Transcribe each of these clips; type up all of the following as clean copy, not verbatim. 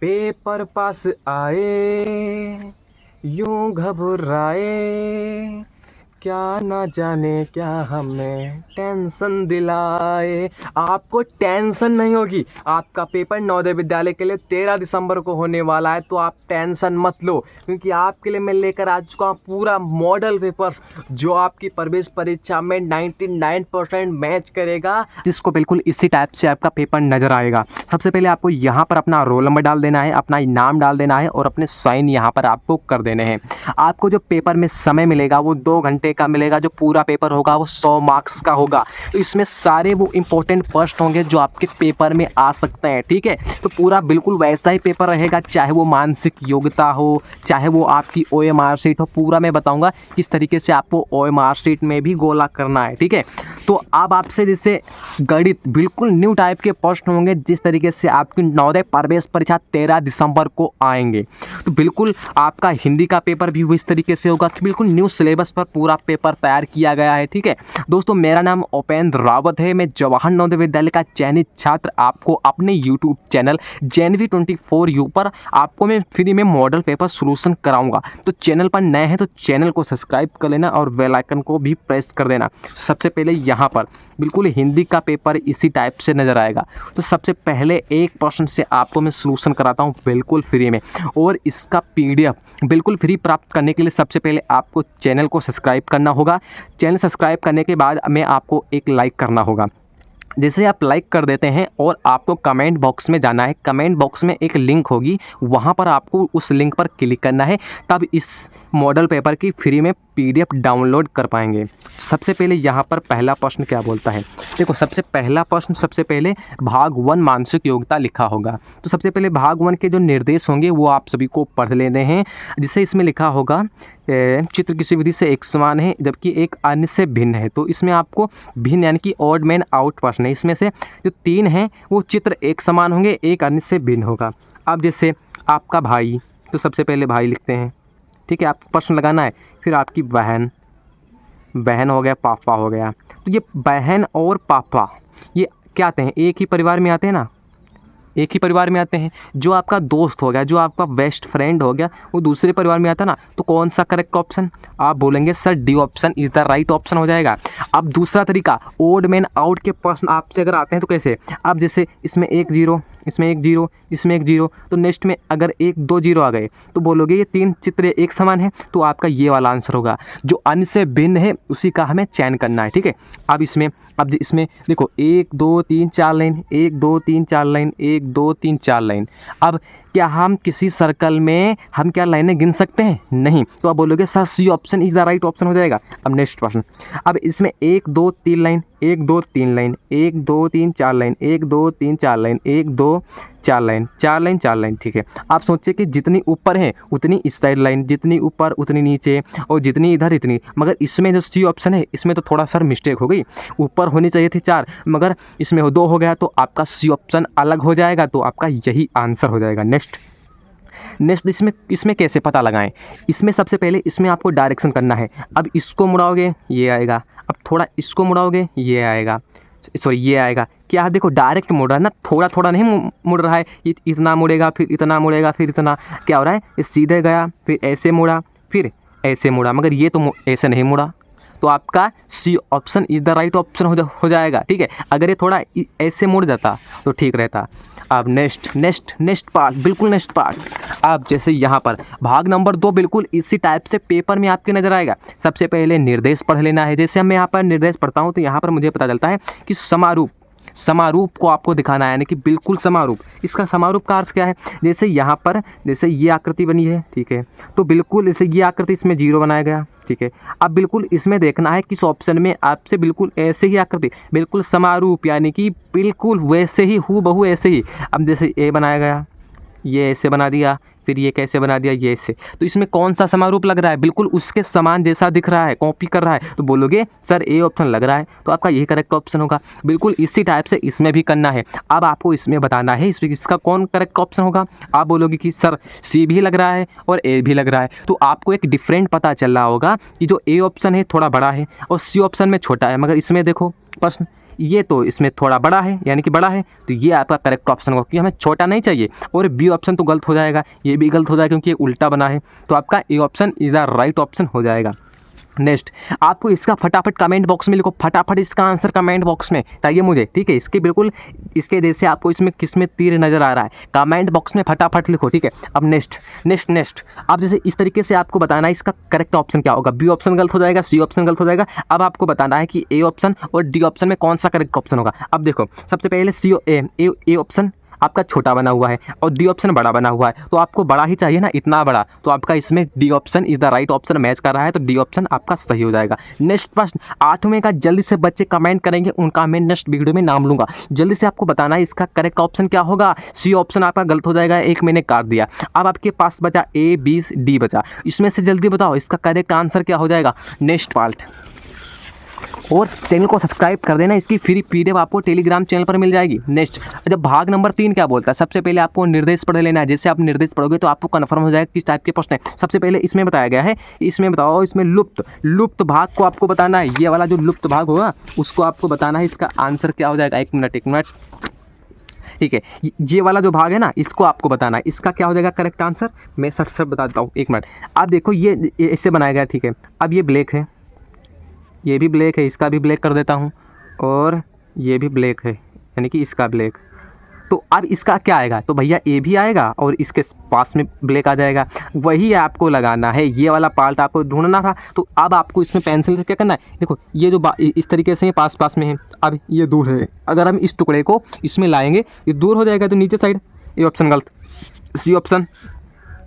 Paper pass आए यूं घबराए, क्या ना जाने क्या हमें टेंशन दिलाए। आपको टेंशन नहीं होगी, आपका पेपर नवोदय विद्यालय के लिए 13 दिसंबर को होने वाला है, तो आप टेंशन मत लो, क्योंकि आपके लिए मैं लेकर आ चुका हूँ पूरा मॉडल पेपर जो आपकी प्रवेश परीक्षा में 99% मैच करेगा, जिसको बिल्कुल इसी टाइप से आपका पेपर नजर आएगा। सबसे पहले आपको यहाँ पर अपना रोल नंबर डाल देना है, अपना नाम डाल देना है और अपने साइन यहाँ पर आपको कर देने हैं। आपको जो पेपर में समय मिलेगा वो 2 घंटे का मिलेगा। जो पूरा पेपर होगा वो 100 मार्क्स का होगा, तो इसमें सारे वो इंपॉर्टेंट प्रश्न होंगे जो आपके पेपर में आ सकते हैं। ठीक है, तो पूरा बिल्कुल वैसा ही पेपर रहेगा, चाहे वो मानसिक योग्यता हो, चाहे वो आपकी OMR शीट हो। पूरा मैं बताऊंगा किस तरीके से आपको OMR शीट में भी गोला करना है। ठीक है, तो अब आपसे जैसे गणित बिल्कुल न्यू टाइप के प्रश्न होंगे, जिस तरीके से आपकी नवोदय प्रवेश परीक्षा 13 दिसंबर को आएंगे। तो बिल्कुल आपका हिंदी का पेपर भी इस तरीके से होगा कि बिल्कुल न्यू सिलेबस पर पूरा पेपर तैयार किया गया है। ठीक है दोस्तों, मेरा नाम उपेंद्र रावत है, मैं जवाहर नवोदय विद्यालय का चयनित छात्र आपको अपने यूट्यूब चैनल JNV24U पर आपको मैं फ्री में मॉडल पेपर सोल्यूशन कराऊंगा। तो चैनल पर नए हैं तो चैनल को सब्सक्राइब कर लेना और बेल आइकन को भी प्रेस कर देना। सबसे पहले यहाँ पर बिल्कुल हिंदी का पेपर इसी टाइप से नज़र आएगा। तो सबसे पहले एक प्रश्न से आपको मैं सोल्यूशन कराता हूँ बिल्कुल फ्री में, और इसका PDF बिल्कुल फ्री प्राप्त करने के लिए सबसे पहले आपको चैनल को सब्सक्राइब करना होगा। चैनल सब्सक्राइब करने के बाद में आपको एक लाइक करना होगा। जैसे आप लाइक कर देते हैं और आपको कमेंट बॉक्स में जाना है, कमेंट बॉक्स में एक लिंक होगी, वहाँ पर आपको उस लिंक पर क्लिक करना है, तब इस मॉडल पेपर की फ्री में PDF डाउनलोड कर पाएंगे। सबसे पहले यहाँ पर पहला प्रश्न क्या बोलता है, देखो सबसे पहला प्रश्न सबसे पहले भाग 1 मानसिक योग्यता लिखा होगा। तो सबसे पहले भाग 1 के जो निर्देश होंगे वो आप सभी को पढ़ लेने हैं। जिसे इसमें लिखा होगा चित्र किसी विधि से एक समान है जबकि एक अन्य से भिन्न है। तो इसमें आपको भिन्न यानी कि ऑड मैन आउट प्रश्न है। इसमें से जो 3 हैं वो चित्र एक समान होंगे, एक अन्य से भिन्न होगा। अब जैसे आपका भाई, तो सबसे पहले भाई लिखते हैं। ठीक है, आपको प्रश्न लगाना है। फिर आपकी बहन, बहन हो गया, पापा हो गया। तो ये बहन और पापा ये क्या आते हैं, एक ही परिवार में आते हैं ना, एक ही परिवार में आते हैं। जो आपका दोस्त हो गया, जो आपका बेस्ट फ्रेंड हो गया, वो दूसरे परिवार में आता ना। तो कौन सा करेक्ट ऑप्शन, आप बोलेंगे sir D option is the right option हो जाएगा। अब दूसरा तरीका, ओड मैन आउट के प्रश्न आपसे अगर आते हैं तो कैसे, अब जैसे इसमें 1 0, इसमें 1 0, इसमें 1 0, तो नेक्स्ट में अगर 1 2 0 आ गए तो बोलोगे ये 3 चित्र एक समान है, तो आपका ये वाला आंसर होगा। जो अन्य से भिन्न है उसी का हमें चयन करना है। ठीक है, अब इसमें देखो 1 2 3 4 लाइन, 1 2 3 4 लाइन, 1 2 3 4 लाइन। अब क्या हम किसी सर्कल में हम क्या लाइनें गिन सकते हैं, नहीं। तो आप बोलोगे sir C option is the right option हो जाएगा। अब नेक्स्ट प्रश्न, अब इसमें 1 2 3 line, 1 2 3 line, 1 2 3 4 line, 1 2 3 4 line, 1 2 4 line, 4 line 4 line. ठीक है, आप सोचिए कि जितनी ऊपर है उतनी इस साइड लाइन, जितनी ऊपर उतनी नीचे, और जितनी इधर इतनी। मगर इसमें जो C ऑप्शन है इसमें तो थोड़ा सर मिस्टेक हो गई, ऊपर होनी चाहिए थी 4, मगर इसमें 2 हो गया, तो आपका C ऑप्शन अलग हो जाएगा, तो आपका यही आंसर हो जाएगा। नेक्स्ट इसमें कैसे पता लगाएं, इसमें सबसे पहले इसमें आपको डायरेक्शन करना है। अब इसको मुड़ाओगे ये आएगा, अब थोड़ा इसको मुड़ाओगे ये आएगा, सॉरी ये आएगा। क्या देखो डायरेक्ट मुड़ रहा है ना, थोड़ा थोड़ा नहीं मुड़ रहा है, इतना मुड़ेगा फिर इतना मुड़ेगा फिर इतना, क्या हो रहा है, ये सीधे गया फिर ऐसे मुड़ा फिर ऐसे मुड़ा, मगर ये तो ऐसे नहीं मुड़ा। तो आपका C option is the right option हो जाएगा। ठीक है, अगर ये थोड़ा ऐसे मुड़ जाता तो ठीक रहता। अब नेक्स्ट पार्ट, बिल्कुल नेक्स्ट पार्ट। अब जैसे यहाँ पर भाग नंबर 2 बिल्कुल इसी टाइप से पेपर में आपके नजर आएगा। सबसे पहले निर्देश पढ़ लेना है। जैसे मैं यहाँ पर निर्देश पढ़ता हूँ तो यहाँ पर मुझे पता चलता है कि समारूप को आपको दिखाना है, यानी कि बिल्कुल समारूप। इसका समारूप का अर्थ क्या है, जैसे यहाँ पर जैसे ये आकृति बनी है, ठीक है, तो बिल्कुल जैसे ये आकृति इसमें 0 बनाया गया। ठीक है, अब बिल्कुल इसमें देखना है किस ऑप्शन में आपसे बिल्कुल ऐसे ही आकृति, बिल्कुल समारूप, यानी कि बिल्कुल वैसे ही हूबहू ऐसे ही। अब जैसे ए बनाया गया, ये ऐसे बना दिया, फिर ये कैसे बना दिया, ये ऐसे। तो इसमें कौन सा समारूप लग रहा है, बिल्कुल उसके समान जैसा दिख रहा है, कॉपी कर रहा है, तो बोलोगे सर A ऑप्शन लग रहा है, तो आपका यही करेक्ट ऑप्शन होगा। बिल्कुल इसी टाइप से इसमें भी करना है। अब आपको इसमें बताना है इसमें इसका कौन करेक्ट ऑप्शन होगा। आप बोलोगे कि सर C भी लग रहा है और A भी लग रहा है, तो आपको एक डिफरेंट पता चल रहा होगा कि जो A ऑप्शन है थोड़ा बड़ा है और C ऑप्शन में छोटा है। मगर इसमें देखो प्रश्न ये तो इसमें थोड़ा बड़ा है, यानी कि बड़ा है, तो ये आपका करेक्ट ऑप्शन होगा, क्योंकि हमें छोटा नहीं चाहिए। और बी ऑप्शन तो गलत हो जाएगा, ये भी गलत हो जाएगा क्योंकि ये उल्टा बना है, तो आपका A option is the right option हो जाएगा। नेक्स्ट, आपको इसका फटाफट कमेंट बॉक्स में लिखो, फटाफट इसका आंसर कमेंट बॉक्स में चाहिए मुझे, ठीक है। इसके बिल्कुल इसके जैसे आपको इसमें किसमें तीर नज़र आ रहा है, कमेंट बॉक्स में फटाफट लिखो, ठीक है। अब नेक्स्ट अब जैसे इस तरीके से आपको बताना है इसका करेक्ट ऑप्शन क्या होगा। बी ऑप्शन गलत हो जाएगा, सी ऑप्शन गलत हो जाएगा। अब आपको बताना है कि ए ऑप्शन और डी ऑप्शन में कौन सा करेक्ट ऑप्शन होगा। अब देखो, सबसे पहले ए ऑप्शन आपका छोटा बना हुआ है और डी ऑप्शन बड़ा बना हुआ है, तो आपको बड़ा ही चाहिए ना, इतना बड़ा, तो आपका इसमें D option is the right option match कर रहा है, तो डी ऑप्शन आपका सही हो जाएगा। नेक्स्ट प्रश्न 8वें का जल्दी से बच्चे कमेंट करेंगे, उनका मैं नेक्स्ट वीडियो में नाम लूंगा। जल्दी से आपको बताना है इसका करेक्ट ऑप्शन क्या होगा। सी ऑप्शन आपका गलत हो जाएगा, एक मैंने काट दिया। अब आपके पास बचा ए बी डी बचा, इसमें से जल्दी बताओ इसका करेक्ट आंसर क्या हो जाएगा। नेक्स्ट पार्ट, और चैनल को सब्सक्राइब कर देना, इसकी फ्री पीडीएफ आपको टेलीग्राम चैनल पर मिल जाएगी। नेक्स्ट, जब भाग नंबर 3 क्या बोलता है, सबसे पहले आपको निर्देश पढ़ लेना है। जैसे आप निर्देश पढ़ोगे तो आपको कन्फर्म हो जाएगा किस टाइप के प्रश्न है। सबसे पहले इसमें बताया गया है, इसमें बताओ, इसमें लुप्त भाग को आपको बताना है। ये वाला जो लुप्त भाग होगा उसको आपको बताना है, इसका आंसर क्या हो जाएगा। एक मिनट, ठीक है। ये वाला जो भाग है ना, इसको आपको बताना है, इसका क्या हो जाएगा करेक्ट आंसर। मैं सट बता देता हूँ, एक मिनट। आप देखो, ये इससे बनाया गया, ठीक है। अब ये ब्लैक है, ये भी ब्लैक है, इसका भी ब्लैक कर देता हूँ, और ये भी ब्लैक है, यानी कि इसका ब्लैक। तो अब इसका क्या आएगा, तो भैया ए भी आएगा और इसके पास में ब्लैक आ जाएगा। वही आपको लगाना है, ये वाला पार्ट आपको ढूंढना था। तो अब आपको इसमें पेंसिल से क्या करना है, देखो ये जो इस तरीके से पास में है, अब ये दूर है। अगर हम इस टुकड़े को इसमें लाएंगे, ये दूर हो जाएगा, तो नीचे साइड ए ऑप्शन गलत,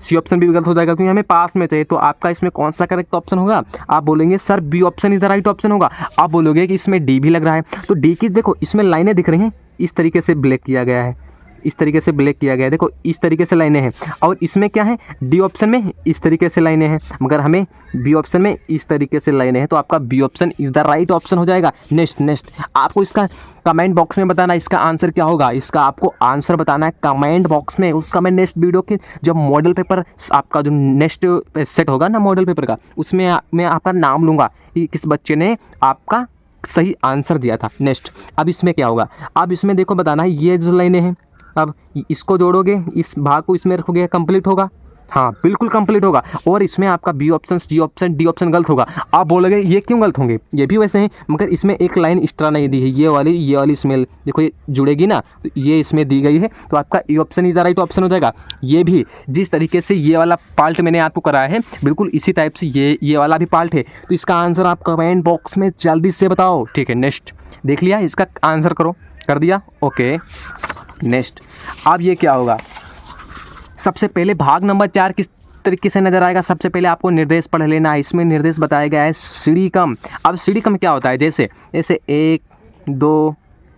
सी ऑप्शन भी गलत हो जाएगा क्योंकि हमें पास में चाहिए। तो आपका इसमें कौन सा करेक्ट ऑप्शन होगा। आप बोलेंगे sir B option is the right option होगा। आप बोलोगे कि इसमें डी भी लग रहा है, तो डी की देखो इसमें लाइनें दिख रही हैं, इस तरीके से ब्लैक किया गया है, इस तरीके से ब्लैक किया गया है, देखो इस तरीके से लाइनें हैं। और इसमें क्या है, डी ऑप्शन में इस तरीके से लाइनें हैं, मगर हमें बी ऑप्शन में इस तरीके से लाइनें हैं, तो आपका B option is the right option हो जाएगा। नेक्स्ट आपको इसका कमेंट बॉक्स में बताना इसका आंसर क्या होगा। इसका आपको आंसर बताना है कमेंट बॉक्स में। उसका मैं नेक्स्ट वीडियो की जब मॉडल पेपर आपका जो नेक्स्ट सेट होगा ना मॉडल पेपर का, उसमें मैं आपका नाम लूँगा कि किस बच्चे ने आपका सही आंसर दिया था। नेक्स्ट, अब इसमें क्या होगा, अब इसमें देखो बताना है, ये जो लाइनें हैं, अब इसको जोड़ोगे, इस भाग को इसमें रखोगे, कंप्लीट होगा। हाँ बिल्कुल कंप्लीट होगा। और इसमें आपका B option, C option, D option गलत होगा। आप बोलोगे ये क्यों गलत होंगे, ये भी वैसे हैं, मगर इसमें एक लाइन एक्स्ट्रा नहीं दी है, ये वाली इसमें देखो ये जुड़ेगी ना, तो ये इसमें दी गई है, तो आपका A option is the right option हो जाएगा। ये भी जिस तरीके से ये वाला पार्ट मैंने आपको कराया है, बिल्कुल इसी टाइप से ये वाला भी पार्ट है। तो इसका आंसर आप कमेंट बॉक्स में जल्दी से बताओ, ठीक है। नेक्स्ट, देख लिया, इसका आंसर कर दिया, ओके। नेक्स्ट, अब ये क्या होगा, सबसे पहले भाग नंबर 4 किस तरीके से नजर आएगा। सबसे पहले आपको निर्देश पढ़ लेना है। इसमें निर्देश बताया गया है सीढ़ी कम। अब सीढ़ी कम क्या होता है, जैसे 1 2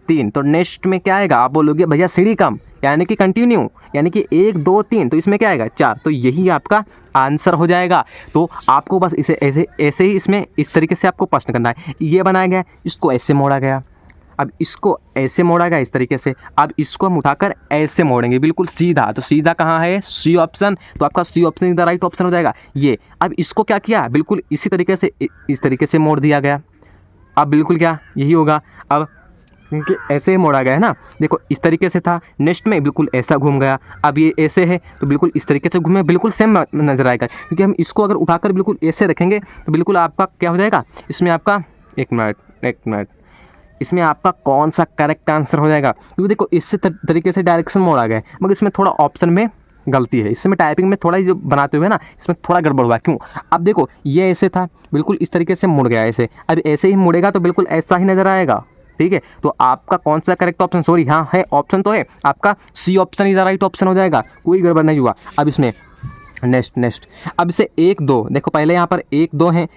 3, तो नेक्स्ट में क्या आएगा, आप बोलोगे भैया सीढ़ी कम यानी कि कंटिन्यू, यानी कि 1 2 3, तो इसमें क्या आएगा 4, तो यही आपका आंसर हो जाएगा। तो आपको बस इसे ऐसे ही इसमें इस तरीके से आपको प्रश्न करना है। ये बनाया गया, इसको ऐसे मोड़ा गया, अब इसको ऐसे मोड़ा गया इस तरीके से, अब इसको हम उठाकर ऐसे मोड़ेंगे बिल्कुल सीधा, तो सीधा कहाँ है, सी ऑप्शन, तो आपका C option is the right option हो जाएगा। ये अब इसको क्या किया, बिल्कुल इसी तरीके से इस तरीके से मोड़ दिया गया, अब बिल्कुल क्या यही होगा। अब क्योंकि ऐसे ही मोड़ा गया है ना, देखो इस तरीके से था, नेक्स्ट में बिल्कुल ऐसा घूम गया, अब ये ऐसे है तो बिल्कुल इस तरीके से घूमे, बिल्कुल सेम नजर आएगा। क्योंकि हम इसको अगर उठाकर बिल्कुल ऐसे रखेंगे तो बिल्कुल आपका क्या हो जाएगा, इसमें आपका एक मिनट इसमें आपका कौन सा करेक्ट आंसर हो जाएगा। क्योंकि देखो इससे तरीके से डायरेक्शन मोड़ा गया है, मगर इसमें थोड़ा ऑप्शन में गलती है, इसमें टाइपिंग में थोड़ा जो बनाते हुए ना इसमें थोड़ा गड़बड़ हुआ। क्यों, अब देखो ये ऐसे था, बिल्कुल इस तरीके से मुड़ गया ऐसे, अब ऐसे ही मुड़ेगा तो बिल्कुल ऐसा ही नजर आएगा, ठीक है। तो आपका कौन सा करेक्ट ऑप्शन, सॉरी हाँ है ऑप्शन तो है, आपका C option is the right option हो जाएगा, कोई गड़बड़ नहीं हुआ। अब इसमें नेक्स्ट अब इसे 1 2, देखो पहले यहाँ पर 1 2 है,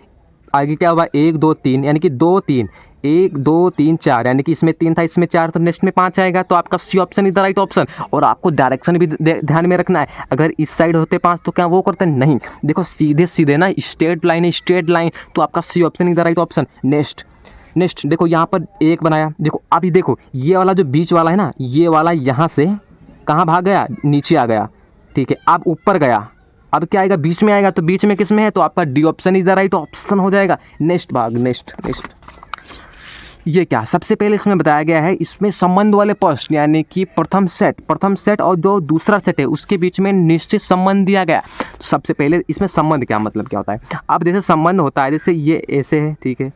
आगे क्या हुआ 1 2 3, यानी कि 2 3, 1 2 3 4, यानी कि इसमें 3 था इसमें 4, तो नेक्स्ट में 5 आएगा, तो आपका C option is the right option. और आपको डायरेक्शन भी ध्यान में रखना है, अगर इस साइड होते 5 तो क्या वो करते नहीं, देखो सीधे ना स्ट्रेट लाइन, तो आपका C option is the right option. Next देखो यहाँ पर 1 बनाया, देखो अभी देखो ये वाला जो बीच वाला है ना, ये वाला यहाँ से कहाँ भाग गया, नीचे आ गया, ठीक है। अब ऊपर गया, अब क्या आएगा, बीच में आएगा, तो बीच में किस में है, तो आपका D option is the right option हो जाएगा। नेक्स्ट भाग, नेक्स्ट ये क्या, सबसे पहले इसमें बताया गया है इसमें संबंध वाले प्रश्न यानी कि प्रथम सेट और जो दूसरा सेट है उसके बीच में निश्चित संबंध दिया गया। तो सबसे पहले इसमें संबंध क्या मतलब क्या होता है। अब जैसे संबंध होता है, जैसे ये ऐसे है, ठीक है,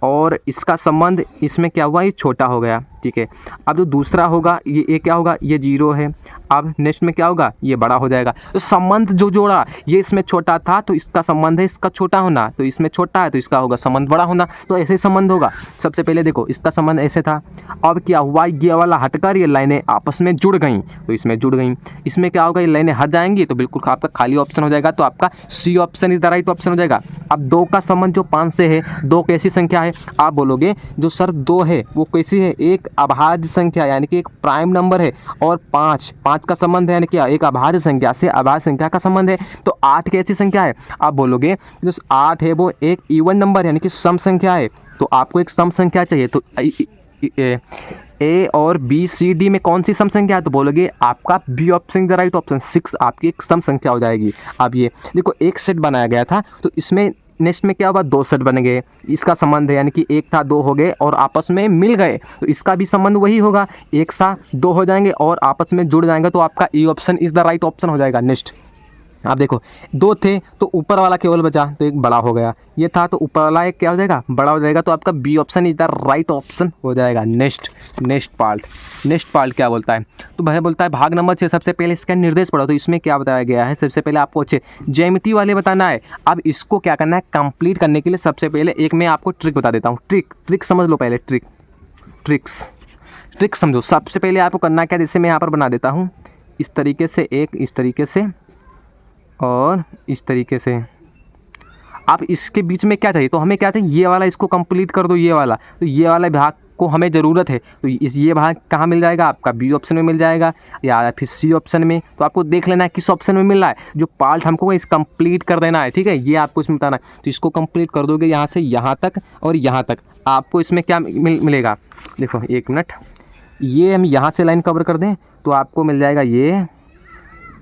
और इसका संबंध इसमें क्या हुआ, ये छोटा हो गया, ठीक है। अब जो दूसरा होगा ये क्या होगा, ये 0 है। अब नेक्स्ट में क्या होगा, ये बड़ा हो जाएगा। तो संबंध जो जोड़ा, ये इसमें छोटा था तो इसका संबंध है इसका छोटा होना, तो इसमें छोटा है तो इसका होगा संबंध बड़ा होना। तो ऐसे ही संबंध होगा। सबसे पहले देखो इसका संबंध ऐसे था, अब क्या हुआ, ये वाला हटकर ये लाइनें आपस में जुड़ गई, तो इसमें जुड़ गई। इसमें क्या होगा, ये लाइनें हट जाएंगी तो बिल्कुल आपका खाली ऑप्शन हो जाएगा। तो आपका C option is the right option हो जाएगा। अब 2 का संबंध जो 5 से है, 2 कैसी संख्या है, आप बोलोगे जो सर 2 है वो कैसी है, एक अभाज्य संख्या यानी कि एक प्राइम नंबर है, और 5 का संबंध है यानी कि एक अभाज्य संख्या से अभाज्य संख्या का संबंध है। तो 8 कैसी संख्या है, आप बोलोगे जो 8 है वो एक इवन नंबर यानी कि सम संख्या है। तो आपको एक सम संख्या चाहिए, तो ए और बी सी डी में कौन सी सम संख्या है, तो बोलोगे आपका B option the right option, 6 आपकी एक सम संख्या हो जाएगी। अब ये देखो एक सेट बनाया गया था, तो इसमें नेक्स्ट में क्या हुआ, 2 सेट बन गए। इसका संबंध है यानी कि 1 था 2 हो गए और आपस में मिल गए, तो इसका भी संबंध वही होगा, 1 सा 2 हो जाएंगे और आपस में जुड़ जाएंगे। तो आपका E option is the right option हो जाएगा। नेक्स्ट आप देखो 2 थे तो ऊपर वाला केवल बचा, तो एक बड़ा हो गया, ये था तो ऊपर वाला एक क्या हो जाएगा, बड़ा हो जाएगा। तो आपका B option is the right option हो जाएगा। नेक्स्ट पार्ट क्या बोलता है, तो भैया बोलता है भाग नंबर 6, सबसे पहले इसका निर्देश पढ़ो। तो इसमें क्या बताया गया है, सबसे पहले आपको अच्छे ज्यामिति वाले बताना है। अब इसको क्या करना है, कंप्लीट करने के लिए सबसे पहले एक मैं आपको ट्रिक बता देता हूँ। ट्रिक समझ लो पहले, ट्रिक समझो। सबसे पहले आपको करना क्या, जैसे मैं यहाँ पर बना देता हूँ इस तरीके से, एक इस तरीके से और इस तरीके से। आप इसके बीच में क्या चाहिए, तो हमें क्या चाहिए, ये वाला इसको कंप्लीट कर दो, ये वाला। तो ये वाला भाग को हमें ज़रूरत है, तो ये भाग कहाँ मिल जाएगा, आपका बी ऑप्शन में मिल जाएगा या फिर सी ऑप्शन में। तो आपको देख लेना है किस ऑप्शन में मिल रहा है, जो पार्ट हमको इस कंप्लीट कर देना है, ठीक है। ये आपको इसमें बताना है, तो इसको कंप्लीट कर दोगे यहाँ से यहाँ तक और यहाँ तक। आपको इसमें क्या मिलेगा, देखो 1 मिनट, ये हम यहाँ से लाइन कवर कर दें तो आपको मिल जाएगा ये,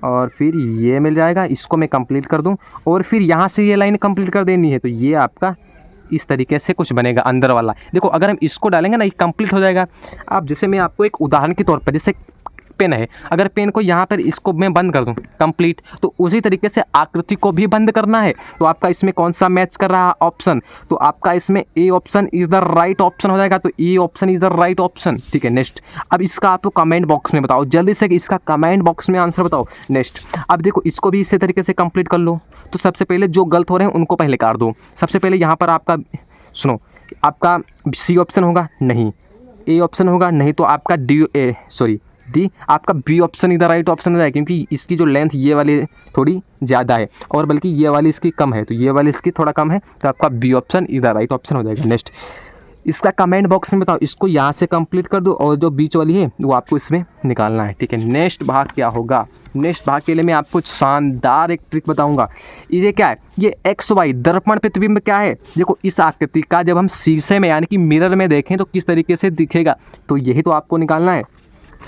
और फिर ये मिल जाएगा। इसको मैं कंप्लीट कर दूं और फिर यहाँ से ये लाइन कंप्लीट कर देनी है, तो ये आपका इस तरीके से कुछ बनेगा अंदर वाला। देखो अगर हम इसको डालेंगे ना, ये कंप्लीट हो जाएगा। अब जैसे मैं आपको एक उदाहरण के तौर पर, जैसे पेन है, अगर पेन को यहाँ पर इसको मैं बंद कर दूं कंप्लीट, तो उसी तरीके से आकृति को भी बंद करना है। तो आपका इसमें कौन सा मैच कर रहा है ऑप्शन, तो आपका इसमें A option is the right option हो जाएगा। तो A option is the right option, ठीक है। नेक्स्ट, अब इसका आपको कमेंट बॉक्स में बताओ, जल्दी से इसका कमेंट बॉक्स में आंसर बताओ। नेक्स्ट, अब देखो इसको भी इसी तरीके से कंप्लीट कर लो। तो सबसे पहले जो गलत हो रहे हैं उनको पहले काट दो। सबसे पहले यहाँ पर आपका सुनो, आपका सी ऑप्शन होगा नहीं, ए ऑप्शन होगा नहीं, तो आपका डी आपका बी ऑप्शन इधर राइट ऑप्शन हो जाएगा, क्योंकि इसकी जो लेंथ ये वाली थोड़ी ज़्यादा है और बल्कि ये वाली इसकी कम है, तो ये वाली इसकी थोड़ा कम है, तो आपका बी ऑप्शन इधर राइट ऑप्शन हो जाएगा। नेक्स्ट, इसका कमेंट बॉक्स में बताओ, इसको यहाँ से कंप्लीट कर दो और जो बीच वाली है वो आपको इसमें निकालना है, ठीक है। नेक्स्ट भाग क्या होगा, नेक्स्ट भाग के लिए मैं आपको शानदार एक ट्रिक बताऊंगा। ये क्या है, ये एक्स वाई दर्पण प्रतिबिंब क्या है। देखो इस आकृति का जब हम शीशे में यानी कि मिरर में देखें तो किस तरीके से दिखेगा, तो यही तो आपको निकालना है।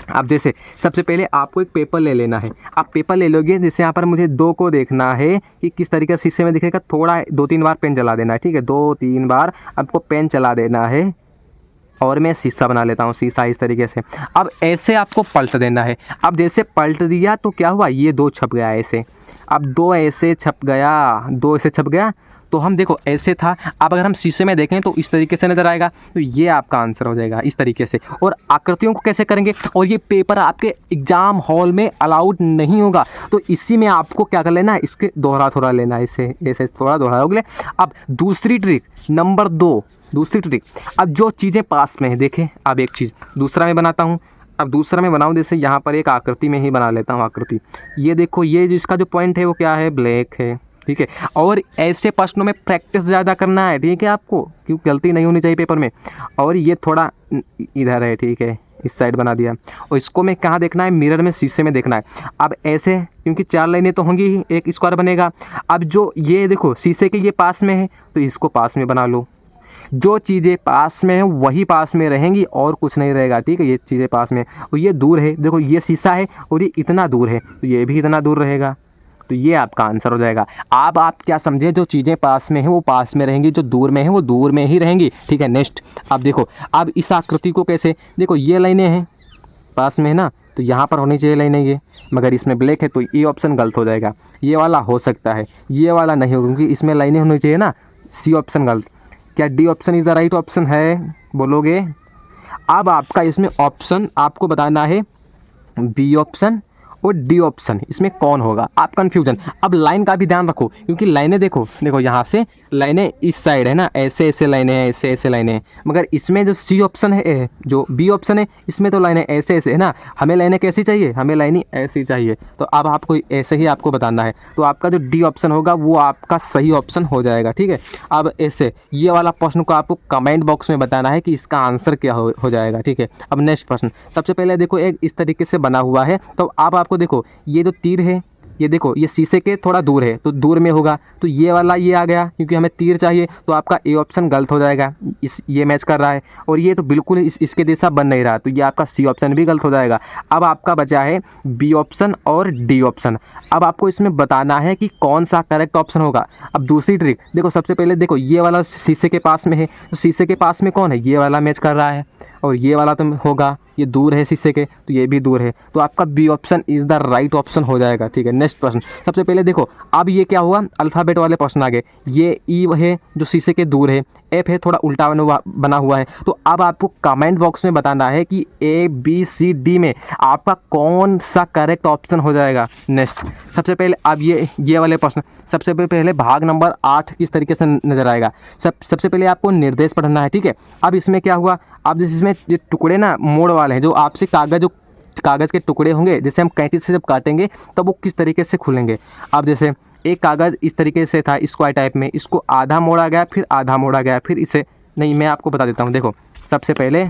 अब जैसे सबसे पहले आपको एक पेपर ले लेना है। आप पेपर ले लोगे, जैसे यहाँ पर मुझे 2 को देखना है कि किस तरीके से शीशे में दिखेगा। थोड़ा 2-3 बार पेन चला देना है, ठीक है, 2-3 बार आपको पेन चला देना है और मैं शीशा बना लेता हूँ, शीशा इस तरीके से। अब ऐसे आपको पलट देना है। अब जैसे पलट दिया तो क्या हुआ, ये 2 छप गया ऐसे। अब 2 ऐसे छप गया, तो हम देखो ऐसे था। अब अगर हम शीशे में देखें तो इस तरीके से नजर आएगा, तो ये आपका आंसर हो जाएगा इस तरीके से। और आकृतियों को कैसे करेंगे, और ये पेपर आपके एग्जाम हॉल में अलाउड नहीं होगा, तो इसी में आपको क्या कर लेना है, इसके दोहरा लेना है, इसे ऐसे थोड़ा दोहरा हो गया। अब दूसरी ट्रिक नंबर 2, दूसरी ट्रिक, अब जो चीज़ें पास में है, देखें अब एक चीज़ दूसरा मैं बनाता हूँ। अब दूसरा मैं बनाऊँ, जैसे यहाँ पर एक आकृति में ही बना लेता हूँ आकृति। ये देखो, ये जिसका जो पॉइंट है वो क्या है, ब्लैक है, ठीक है। और ऐसे प्रश्नों में प्रैक्टिस ज़्यादा करना है, ठीक है आपको, क्योंकि गलती नहीं होनी चाहिए पेपर में। और ये थोड़ा इधर है, ठीक है, इस साइड बना दिया। और इसको मैं कहाँ देखना है, मिरर में, शीशे में देखना है। अब ऐसे, क्योंकि 4 लाइनें तो होंगी ही, एक स्क्वायर बनेगा। अब जो ये देखो शीशे के ये पास में है, तो इसको पास में बना लो। जो चीज़ें पास में है वही पास में रहेंगी और कुछ नहीं रहेगा, ठीक है। ये चीज़ें पास में, और ये दूर है, देखो ये शीशा है और ये इतना दूर है, तो ये भी इतना दूर रहेगा। तो ये आपका आंसर हो जाएगा। आप क्या समझे, जो चीज़ें पास में हैं वो पास में रहेंगी, जो दूर में हैं वो दूर में ही रहेंगी, ठीक है। नेक्स्ट अब देखो, अब इस आकृति को कैसे, देखो ये लाइनें हैं पास में है ना, तो यहाँ पर होनी चाहिए लाइनें ये, मगर इसमें ब्लैक है तो ये ऑप्शन गलत हो जाएगा। ये वाला हो सकता है, ये वाला नहीं होगा क्योंकि इसमें लाइनें होनी चाहिए ना, सी ऑप्शन गलत। क्या D option is the right option है बोलोगे? अब आपका इसमें ऑप्शन आपको बताना है बी ऑप्शन और डी ऑप्शन, इसमें कौन होगा, आप कंफ्यूजन। अब लाइन का भी ध्यान रखो क्योंकि लाइनें देखो यहाँ से लाइनें इस साइड है ना, ऐसे ऐसे लाइनें हैं, ऐसे ऐसे लाइनें हैं, मगर इसमें जो सी ऑप्शन है, जो बी ऑप्शन है, इसमें तो लाइनें ऐसे ऐसे है ना। हमें लाइनें कैसी चाहिए, हमें लाइनें ऐसी चाहिए, तो अब आपको ऐसे ही आपको बताना है। तो आपका जो डी ऑप्शन होगा वो आपका सही ऑप्शन हो जाएगा, ठीक है। अब ऐसे ये वाला प्रश्न को आपको कमेंट बॉक्स में बताना है कि इसका आंसर क्या हो जाएगा, ठीक है। अब नेक्स्ट प्रश्न, सबसे पहले देखो एक इस तरीके से बना हुआ है, तो अब आपको देखो ये जो तीर है, ये देखो ये शीशे के थोड़ा दूर है तो दूर में होगा, तो ये वाला ये आ गया क्योंकि हमें तीर चाहिए, तो आपका ए ऑप्शन गलत हो जाएगा, ये मैच कर रहा है, और ये तो बिल्कुल इसके जैसा बन नहीं रहा, तो ये आपका सी ऑप्शन भी गलत हो जाएगा। अब आपका बचा है बी ऑप्शन और डी ऑप्शन। अब आपको इसमें बताना है कि कौन सा करेक्ट ऑप्शन होगा। अब दूसरी ट्रिक देखो, सबसे पहले देखो ये वाला शीशे के पास में है, तो शीशे के पास में कौन है, ये वाला मैच कर रहा है, और ये वाला तो होगा, ये दूर है शीशे के तो ये भी दूर है, तो आपका B option is the right option हो जाएगा, ठीक है। नेक्स्ट प्रश्न, सबसे पहले देखो अब ये क्या हुआ, अल्फ़ाबेट वाले प्रश्न आ गए। ये ई है जो शीशे के दूर है, एफ है थोड़ा उल्टा बना हुआ है, तो अब आपको कमेंट बॉक्स में बताना है कि ए बी सी डी में आपका कौन सा करेक्ट ऑप्शन हो जाएगा। नेक्स्ट सबसे पहले अब ये वाले प्रश्न, सबसे पहले भाग नंबर 8 किस तरीके से नजर आएगा, सबसे पहले आपको निर्देश पढ़ना है, ठीक है। अब इसमें क्या हुआ, अब जैसे इसमें ये टुकड़े ना मोड़ वाले हैं, जो आपसे कागज़ के टुकड़े होंगे, जैसे हम कैंची से जब काटेंगे तब वो किस तरीके से खुलेंगे। अब जैसे एक कागज़ इस तरीके से था स्क्वायर टाइप में, इसको आधा मोड़ा गया, फिर आधा मोड़ा गया, फिर इसे नहीं, मैं आपको बता देता हूँ। देखो सबसे पहले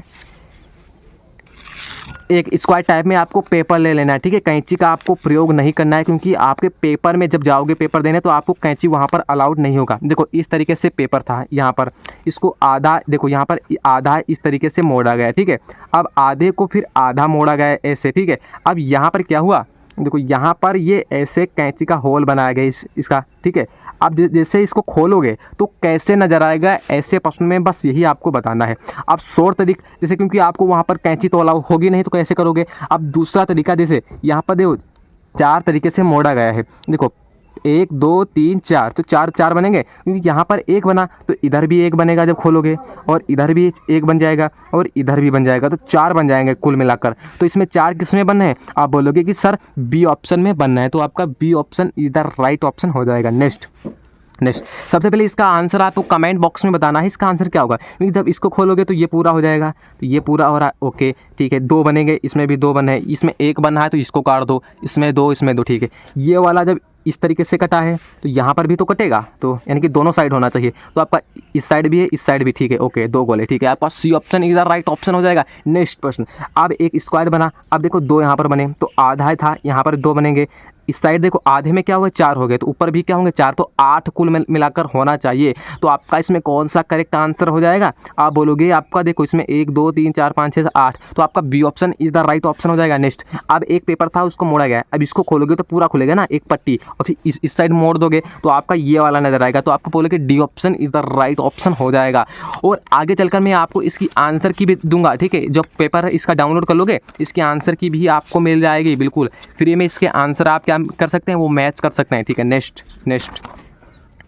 एक स्क्वायर टाइप में आपको पेपर ले लेना है, ठीक है। कैंची का आपको प्रयोग नहीं करना है क्योंकि आपके पेपर में जब जाओगे पेपर देने तो आपको कैंची वहाँ पर अलाउड नहीं होगा। देखो इस तरीके से पेपर था यहाँ पर, इसको आधा, देखो यहाँ पर आधा इस तरीके से मोड़ा गया, ठीक है। अब आधे को फिर आधा मोड़ा गया ऐसे, ठीक है। अब यहाँ पर क्या हुआ, देखो यहाँ पर ये ऐसे कैंची का होल बनाया गया इसका, ठीक है। अब जैसे इसको खोलोगे तो कैसे नजर आएगा, ऐसे प्रश्न में बस यही आपको बताना है। अब शॉर्ट तरीका, जैसे क्योंकि आपको वहाँ पर कैंची तो अलाउ होगी नहीं तो कैसे करोगे। अब दूसरा तरीका, जैसे यहाँ पर देखो 4 तरीके से मोड़ा गया है, देखो 1 2 3 4, तो चार बनेंगे क्योंकि यहाँ पर एक बना तो इधर भी एक बनेगा जब खोलोगे, और इधर भी एक बन जाएगा और इधर भी बन जाएगा, तो 4 बन जाएंगे कुल मिलाकर। तो इसमें 4 किस में बनना है, आप बोलोगे कि सर बी ऑप्शन में बनना है, तो आपका बी ऑप्शन इधर राइट ऑप्शन हो जाएगा। नेक्स्ट सबसे पहले इसका आंसर आपको कमेंट बॉक्स में बताना है, इसका आंसर क्या होगा, क्योंकि जब इसको खोलोगे तो ये पूरा हो जाएगा, तो ये पूरा हो रहा है, ओके ठीक है। 2 बनेंगे, इसमें भी 2 बने हैं, इसमें 1 बना है तो इसको काट दो, इसमें 2 इसमें 2, ठीक है। ये वाला जब इस तरीके से कटा है तो यहाँ पर भी तो कटेगा, तो यानी कि दोनों साइड होना चाहिए, तो आपका इस साइड भी है इस साइड भी, ठीक है, ओके 2 गोले, ठीक है। आपका सी ऑप्शन इधर राइट ऑप्शन हो जाएगा। नेक्स्ट प्रश्न, अब एक स्क्वायर बना, अब देखो 2 यहाँ पर बने, तो आधा था, यहाँ पर 2 बनेंगे, इस साइड देखो आधे में क्या हुआ 4 हो गए, तो ऊपर भी क्या होंगे 4, तो 8 कुल मिलाकर होना चाहिए। तो आपका इसमें कौन सा करेक्ट आंसर हो जाएगा, आप बोलोगे आपका देखो इसमें 1 2 3 4 5 6 8, तो आपका B option is the right option हो जाएगा। नेक्स्ट, अब एक पेपर था उसको मोड़ा गया, अब इसको खोलोगे तो पूरा खुलेगा ना एक पट्टी, और फिर इस साइड मोड़ दोगे तो आपका ये वाला नजर आएगा, तो आपको बोलोगे D option is the right option हो जाएगा। और आगे चलकर मैं आपको इसकी आंसर की भी दूंगा, ठीक है। जब पेपर है इसका डाउनलोड कर लोगे, इसके आंसर की भी आपको मिल जाएगी बिल्कुल फ्री में, इसके आंसर आप क्या कर सकते हैं वो मैच कर सकते हैं, ठीक है। नेक्स्ट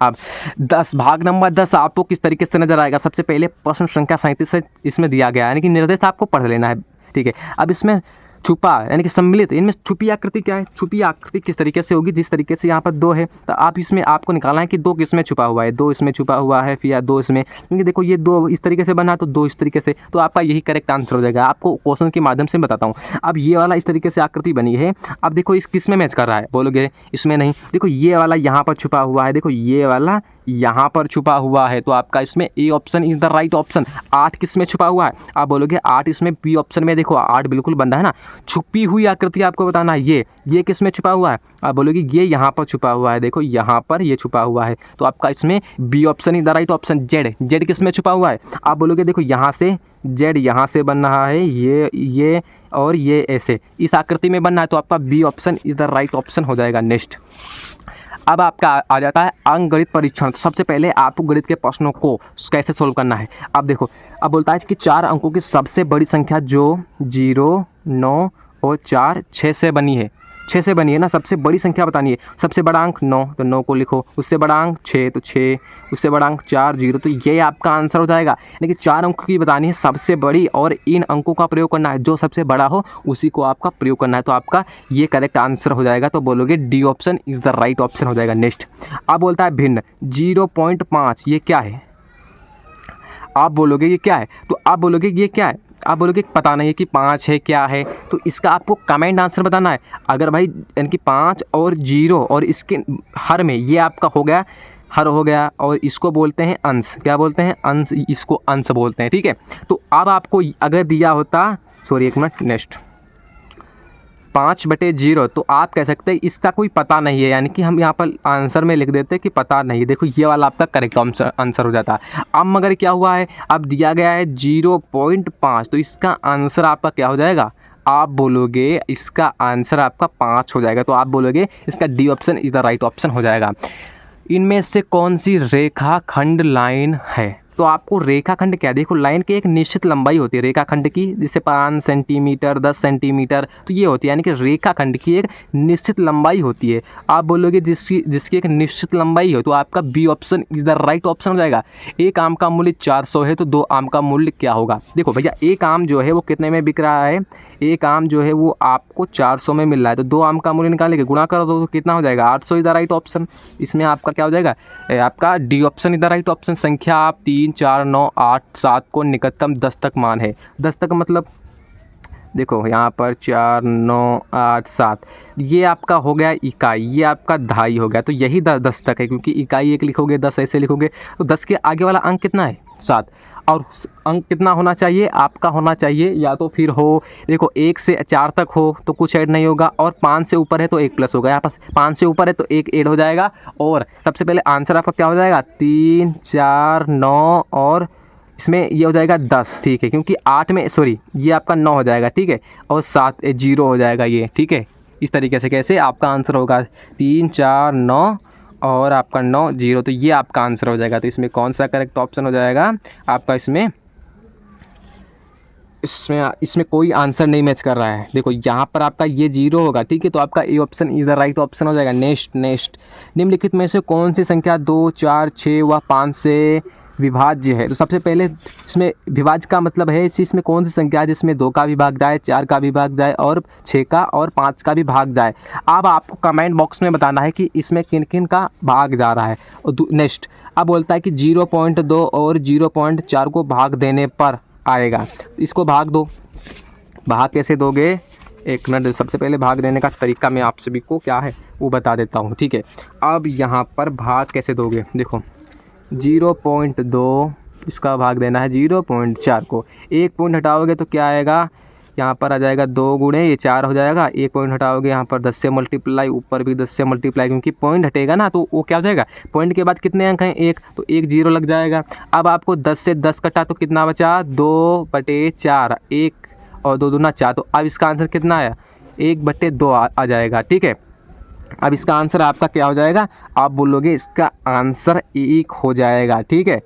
अब 10 भाग नंबर 10 आपको किस तरीके से नजर आएगा। सबसे पहले प्रश्न संख्या 37 से इसमें दिया गया है, यानी कि निर्देश आपको पढ़ लेना है, ठीक है। अब इसमें छुपा यानी कि सम्मिलित, इनमें छुपी आकृति क्या है, छुपी आकृति किस तरीके से होगी, जिस तरीके से यहाँ पर 2 है तो आप इसमें आपको निकालना है कि 2 किस में छुपा हुआ है, 2 इसमें छुपा हुआ है फिर या 2 इसमें, क्योंकि देखो ये 2 इस तरीके से बना तो 2 इस तरीके से, तो आपका यही करेक्ट आंसर हो जाएगा। आपको क्वेश्चन के माध्यम से बताता हूँ। अब ये वाला इस तरीके से आकृति बनी है, अब देखो इस किस में मैच कर रहा है, बोलोगे इसमें नहीं, देखो ये वाला यहाँ पर छुपा हुआ है, देखो ये वाला यहाँ पर छुपा हुआ है, तो आपका इसमें A option is the right option. 8 किस में छुपा हुआ है, आप बोलोगे 8 इसमें बी ऑप्शन में, देखो 8 बिल्कुल बन रहा है ना। छुपी हुई आकृति आपको बताना है, ये किस में छुपा हुआ है, आप बोलोगे ये यहाँ पर छुपा हुआ है, देखो यहाँ पर ये छुपा हुआ है, तो आपका इसमें B option is the right option. Z किस में छुपा हुआ है, आप बोलोगे देखो यहाँ से जेड यहाँ से बन रहा है, ये और ये ऐसे इस आकृति में बनना है, तो आपका B option is the right option हो जाएगा। नेक्स्ट अब आपका आ जाता है अंकगणित परीक्षण। तो सबसे पहले आपको गणित के प्रश्नों को कैसे सोल्व करना है। अब देखो, अब बोलता है कि 4 अंकों की सबसे बड़ी संख्या जो 0, 9 और 4 6 से बनी है, 6 से बनी है ना, सबसे बड़ी संख्या बतानी है। सबसे बड़ा अंक 9, तो 9 को लिखो, उससे बड़ा अंक 6 तो 6, उससे बड़ा अंक 4 0, तो ये आपका आंसर हो जाएगा। यानी कि 4 अंकों की बतानी है सबसे बड़ी, और इन अंकों का प्रयोग करना है, जो सबसे बड़ा हो उसी को आपका प्रयोग करना है। तो आपका ये करेक्ट आंसर हो जाएगा। तो बोलोगे D option is the right option हो जाएगा। नेक्स्ट अब बोलता है भिन्न 0.5, ये क्या है। आप बोलोगे ये क्या है, तो आप बोलोगे ये क्या है, आप बोलोगे पता नहीं है कि 5 है क्या है, तो इसका आपको कमेंट आंसर बताना है। अगर भाई यानी कि 5 और 0 और इसके हर में, ये आपका हो गया हर हो गया, और इसको बोलते हैं अंश। क्या बोलते हैं, अंश, इसको अंश बोलते हैं। ठीक है, तो अब आपको अगर दिया होता, सॉरी एक मिनट, नेक्स्ट 5/0, तो आप कह सकते हैं इसका कोई पता नहीं है, यानी कि हम यहाँ पर आंसर में लिख देते हैं कि पता नहीं है। देखो ये वाला आपका करेक्ट आंसर हो जाता है। अब मगर क्या हुआ है, अब दिया गया है 0.5, तो इसका आंसर आपका क्या हो जाएगा, आप बोलोगे इसका आंसर आपका 5 हो जाएगा। तो आप बोलोगे इसका D option is the right option हो जाएगा। इनमें से कौन सी रेखाखंड लाइन है, तो आपको रेखाखंड क्या, देखो लाइन की एक निश्चित लंबाई होती है रेखाखंड की, जैसे 5 सेंटीमीटर 10 सेंटीमीटर, तो ये होती है, यानी कि रेखाखंड की एक निश्चित लंबाई होती है। आप बोलोगे जिसकी एक निश्चित लंबाई हो, तो आपका B option is the right option हो जाएगा। एक आम का मूल्य 400 है, तो 2 आम का मूल्य क्या होगा। देखो भैया, एक आम जो है वो कितने में बिक रहा है, एक आम जो है वो आपको 400 में मिल रहा है, तो 2 आम का मूल्य निकालेंगे, गुणा कर दो तो कितना हो जाएगा, 800 इज द राइट ऑप्शन। इसमें आपका क्या हो जाएगा, आपका D option is the right option. संख्या आप 3, 4, 9, 8, 7 को निकटतम 10 तक मान है। 10 तक मतलब देखो यहाँ पर 4, 9, 8, 7, ये आपका हो गया इकाई, ये आपका दहाई हो गया, तो यही 10 तक है, क्योंकि इकाई 1 लिखोगे 10 ऐसे लिखोगे, तो 10 के आगे वाला अंक कितना है, 7। और अंक कितना होना चाहिए, आपका होना चाहिए या तो फिर हो, देखो 1 से 4 तक हो तो कुछ ऐड नहीं होगा, और 5 से ऊपर है तो 1 प्लस होगा, यहाँ पर 5 से ऊपर है तो 1 ऐड हो जाएगा। और सबसे पहले आंसर आपका क्या हो जाएगा, 3, 4, 9 और इसमें ये हो जाएगा 10। ठीक है, क्योंकि 8 में सॉरी ये आपका 9 हो जाएगा। ठीक है, और 7 0 हो जाएगा ये। ठीक है, इस तरीके से कैसे आपका आंसर होगा 3, 4, 9 और आपका 9, 0, तो ये आपका आंसर हो जाएगा। तो इसमें कौन सा करेक्ट ऑप्शन हो जाएगा आपका, इसमें कोई आंसर नहीं मैच कर रहा है। देखो यहाँ पर आपका ये 0 होगा। ठीक है, तो आपका A option is the right option हो जाएगा। नेक्स्ट निम्नलिखित में से कौन सी संख्या 2, 4, 6 व 5 से विभाज्य है। तो सबसे पहले इसमें विभाज्य का मतलब है इसमें कौन सी संख्या है जिसमें 2 का भी भाग जाए, 4 का भी भाग जाए और 6 का और 5 का भी भाग जाए। अब आपको कमेंट बॉक्स में बताना है कि इसमें किन किन का भाग जा रहा है। और नेक्स्ट अब बोलता है कि 0.2 और 0.4 को भाग देने पर आएगा। इसको भाग दो, भाग कैसे दोगे, एक मिनट, सबसे पहले भाग देने का तरीका मैं आप सभी को क्या है वो बता देता हूँ। ठीक है, अब यहाँ पर भाग कैसे दोगे, देखो 0.2 इसका भाग देना है 0.4 को, 1 पॉइंट हटाओगे तो क्या आएगा, यहाँ पर आ जाएगा 2 गुणे ये 4 हो जाएगा, 1 पॉइंट हटाओगे यहाँ पर 10 से मल्टीप्लाई, ऊपर भी 10 से मल्टीप्लाई, क्योंकि पॉइंट हटेगा ना तो वो क्या हो जाएगा, पॉइंट के बाद कितने अंक हैं 1, तो 1 0 लग जाएगा। अब आपको 10 से 10 कटा तो कितना बचा, 2/4, 1 और 2 दूना 4, तो अब इसका आंसर कितना आया, 1/2 आ जाएगा। ठीक है, अब इसका आंसर आपका क्या हो जाएगा, आप बोलोगे इसका आंसर 1 हो जाएगा। ठीक है,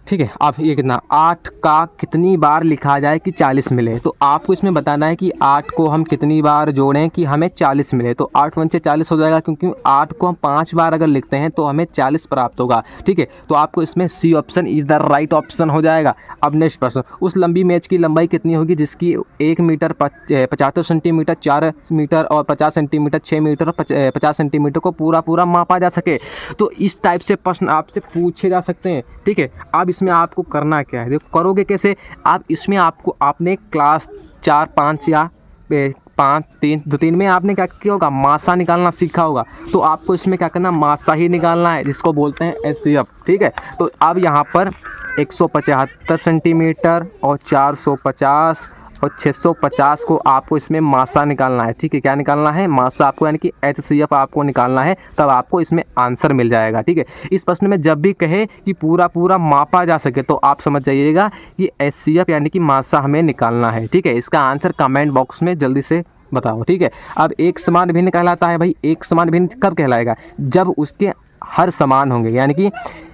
ठीक है, अब ये कितना, 8 का कितनी बार लिखा जाए कि 40 मिले, तो आपको इसमें बताना है कि 8 को हम कितनी बार जोड़ें कि हमें 40 मिले। तो 8 1 से 40 हो जाएगा, क्योंकि 8 को हम 5 बार अगर लिखते हैं तो हमें 40 प्राप्त होगा। ठीक है, तो आपको इसमें C option is the right option हो जाएगा। अब नेक्स्ट प्रश्न, उस लंबी मैच की लंबाई कितनी होगी जिसकी 1 मीटर 75 सेंटीमीटर, 4 मीटर और 50 सेंटीमीटर, 6 मीटर और 50 सेंटीमीटर को पूरा मापा जा सके। तो इस टाइप से प्रश्न आपसे पूछे जा सकते हैं। ठीक है, अब इसमें आपको करना क्या है, देखो करोगे कैसे आप, इसमें आपने क्लास 4, 5 या 5, 3, 2, 3 में आपने क्या किया होगा, मासा निकालना सीखा होगा। तो आपको इसमें क्या करना, मासा ही निकालना है, जिसको बोलते हैं एचसीएफ। ठीक है, तो अब यहाँ पर 175 सेंटीमीटर और 450 और 650 को आपको इसमें मासा निकालना है। ठीक है, क्या निकालना है? मासा आपको, यानी कि HCF आपको निकालना है, तब आपको इसमें आंसर मिल जाएगा। ठीक है, इस प्रश्न में जब भी कहे कि पूरा पूरा मापा जा सके तो आप समझ जाइएगा कि HCF यानी कि मासा हमें निकालना है। ठीक है, इसका आंसर कमेंट बॉक्स में जल्दी से बताओ। ठीक है, अब एक समान भिन्न कहलाता है भाई। एक समान भिन्न कब कहलाएगा? जब उसके हर समान होंगे, यानी कि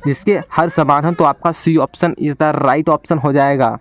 जिसके हर समान हो तो आपका C option is the right option हो जाएगा।